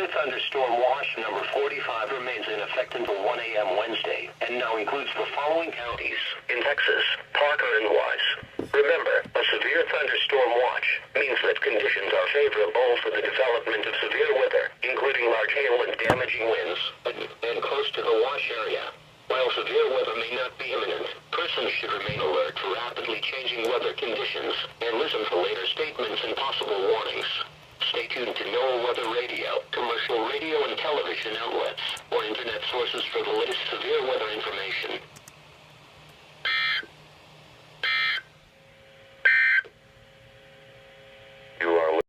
severe thunderstorm watch number 45 remains in effect until 1 a.m. Wednesday, and now includes the following counties in Texas: Parker and Wise. Remember, a severe thunderstorm watch means that conditions are favorable for the development of severe weather, including large hail and damaging winds, and close to the watch area. While severe weather may not be imminent, persons should remain alert for rapidly changing weather conditions and listen for later statements and possible warnings. Stay tuned to NOAA Weather Radio, commercial radio and television outlets, or internet sources for the latest severe weather information.